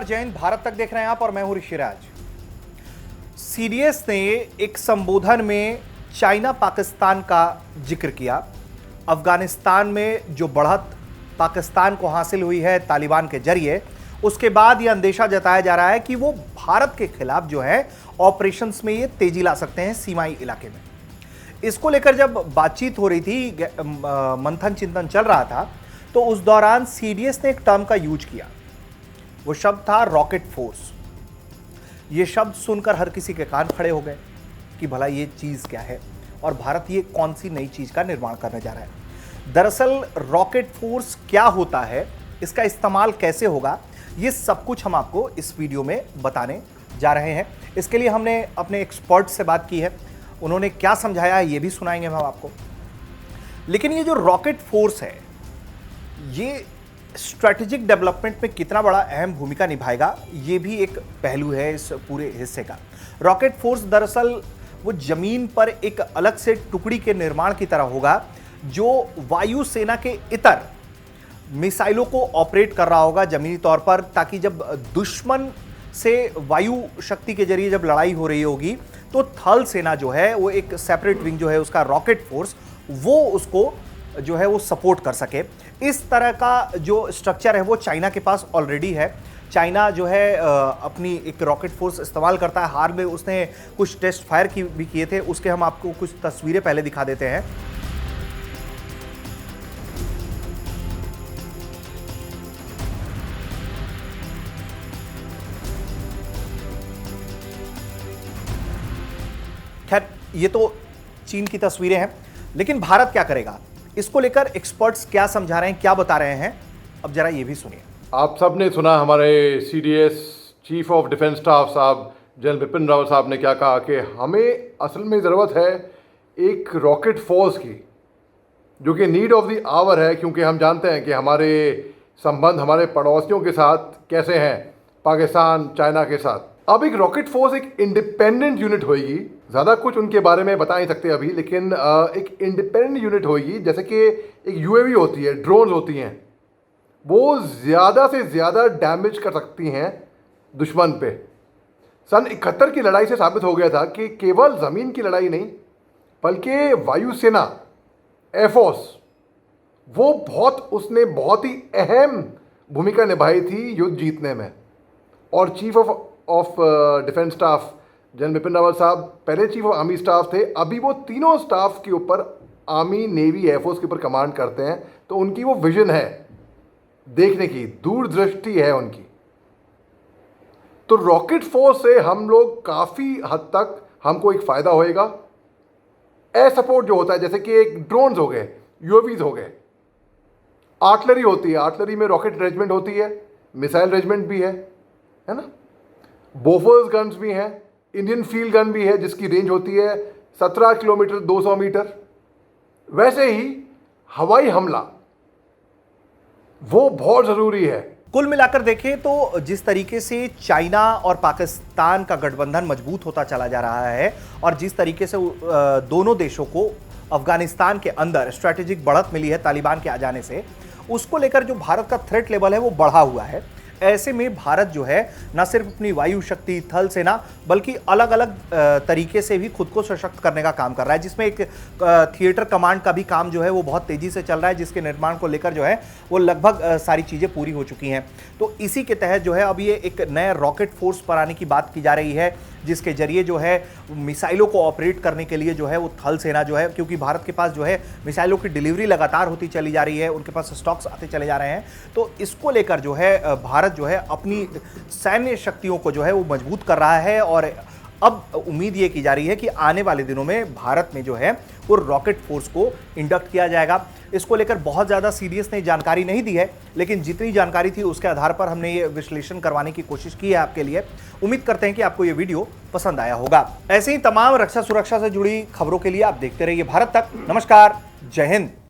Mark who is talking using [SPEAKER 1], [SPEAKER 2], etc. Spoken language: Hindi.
[SPEAKER 1] नमस्कार, जय हिंद। भारत तक देख रहे हैं आप और मैं हूं ऋषिराज। सीडीएस ने एक संबोधन में चाइना पाकिस्तान का जिक्र किया। अफगानिस्तान में जो बढ़त पाकिस्तान को हासिल हुई है तालिबान के जरिए, उसके बाद यह अंदेशा जताया जा रहा है कि वो भारत के खिलाफ जो है ऑपरेशंस में ये तेजी ला सकते हैं सीमाई इलाके में। इसको लेकर जब बातचीत हो रही थी, मंथन चिंतन चल रहा था, तो उस दौरान सीडीएस ने एक टर्म का यूज किया। वो शब्द था रॉकेट फोर्स। ये शब्द सुनकर हर किसी के कान खड़े हो गए कि भला ये चीज क्या है और भारत ये कौन सी नई चीज का निर्माण करने जा रहा है। दरअसल रॉकेट फोर्स क्या होता है, इसका इस्तेमाल कैसे होगा, ये सब कुछ हम आपको इस वीडियो में बताने जा रहे हैं। इसके लिए हमने अपने एक्सपर्ट से बात की है, उन्होंने क्या समझाया है ये भी सुनाएंगे हम आपको। लेकिन ये जो रॉकेट फोर्स है, ये स्ट्रेटेजिक डेवलपमेंट में कितना बड़ा अहम भूमिका निभाएगा, ये भी एक पहलू है इस पूरे हिस्से का। रॉकेट फोर्स दरअसल वो जमीन पर एक अलग से टुकड़ी के निर्माण की तरह होगा जो वायुसेना के इतर मिसाइलों को ऑपरेट कर रहा होगा जमीनी तौर पर, ताकि जब दुश्मन से वायु शक्ति के जरिए जब लड़ाई हो रही होगी तो थल सेना जो है वो एक सेपरेट विंग जो है उसका रॉकेट फोर्स, वो उसको जो है वो सपोर्ट कर सके। इस तरह का जो स्ट्रक्चर है वो चाइना के पास ऑलरेडी है। चाइना जो है अपनी एक रॉकेट फोर्स इस्तेमाल करता है। हाल में उसने कुछ टेस्ट फायर भी किए थे, उसके हम आपको कुछ तस्वीरें पहले दिखा देते हैं। खैर, ये तो चीन की तस्वीरें हैं, लेकिन भारत क्या करेगा, इसको लेकर एक्सपर्ट्स क्या समझा रहे हैं, क्या बता रहे हैं, अब जरा ये भी सुनिए।
[SPEAKER 2] आप सब ने सुना हमारे CDS chief of defence staff साहब जनरल बिपिन रावत साहब ने क्या कहा कि हमें असल में ज़रूरत है एक रॉकेट फोर्स की, जो कि नीड ऑफ द आवर है, क्योंकि हम जानते हैं कि हमारे संबंध हमारे पड़ोसियों के साथ कैसे हैं, पाकिस्तान, चाइना के साथ। अब एक रॉकेट फोर्स एक इंडिपेंडेंट यूनिट होगी, ज़्यादा कुछ उनके बारे में बता नहीं सकते अभी, लेकिन एक इंडिपेंडेंट यूनिट होगी। जैसे कि एक यूएवी होती है, ड्रोन्स होती हैं, वो ज़्यादा से ज़्यादा डैमेज कर सकती हैं दुश्मन पे। सन 71 की लड़ाई से साबित हो गया था कि केवल ज़मीन की लड़ाई नहीं, बल्कि वायुसेना, एयरफोर्स, वो उसने बहुत ही अहम भूमिका निभाई थी युद्ध जीतने में। और chief of defence staff general Bipin Rawat साहब पहले चीफ ऑफ आर्मी स्टाफ थे, अभी वो तीनों स्टाफ के ऊपर आर्मी, नेवी, एयरफोर्स के ऊपर कमांड करते हैं। तो उनकी वो विजन है, देखने की दूरदृष्टि है उनकी। तो रॉकेट फोर्स से हम लोग काफ़ी हद तक हमको एक फ़ायदा होएगा। एयर सपोर्ट जो होता है, जैसे कि एक ड्रोन्स हो गए, यूएवीज हो गए, आर्टिलरी होती है, आर्टिलरी में रॉकेट रेजिमेंट होती है, मिसाइल रेजिमेंट भी है ना, बोफर्स गन्स भी हैं, इंडियन फील्ड गन भी है जिसकी रेंज होती है 17 किलोमीटर 200 मीटर। वैसे ही हवाई हमला वो बहुत ज़रूरी है।
[SPEAKER 1] कुल मिलाकर देखें तो जिस तरीके से चाइना और पाकिस्तान का गठबंधन मजबूत होता चला जा रहा है और जिस तरीके से दोनों देशों को अफगानिस्तान के अंदर स्ट्रैटेजिक बढ़त मिली है तालिबान के आ जाने से, उसको लेकर जो भारत का थ्रेट लेवल है वो बढ़ा हुआ है। ऐसे में भारत जो है न सिर्फ अपनी वायु शक्ति, थल सेना, बल्कि अलग अलग तरीके से भी खुद को सशक्त करने का काम कर रहा है, जिसमें एक थिएटर कमांड का भी काम जो है वो बहुत तेजी से चल रहा है, जिसके निर्माण को लेकर जो है वो लगभग सारी चीज़ें पूरी हो चुकी हैं। तो इसी के तहत जो है अब ये एक नया रॉकेट फोर्स पर आने की बात की जा रही है, जिसके जरिए जो है मिसाइलों को ऑपरेट करने के लिए जो है वो थल सेना जो है, क्योंकि भारत के पास जो है मिसाइलों की डिलीवरी लगातार होती चली जा रही है, उनके पास स्टॉक्स आते चले जा रहे हैं। तो इसको लेकर जो है भारत जो है अपनी सैन्य शक्तियों को जो है वो मजबूत कर रहा है और अब उम्मीद ये की जा रही है कि आने वाले दिनों में भारत में जो है वो रॉकेट फोर्स को इंडक्ट किया जाएगा। इसको लेकर बहुत ज़्यादा सीडीएस ने जानकारी नहीं दी है, लेकिन जितनी जानकारी थी उसके आधार पर हमने ये विश्लेषण करवाने की कोशिश की है आपके लिए। उम्मीद करते हैं कि आपको ये वीडियो पसंद आया होगा। ऐसे ही तमाम रक्षा सुरक्षा से जुड़ी खबरों के लिए आप देखते रहिए भारत तक। नमस्कार, जय हिंद।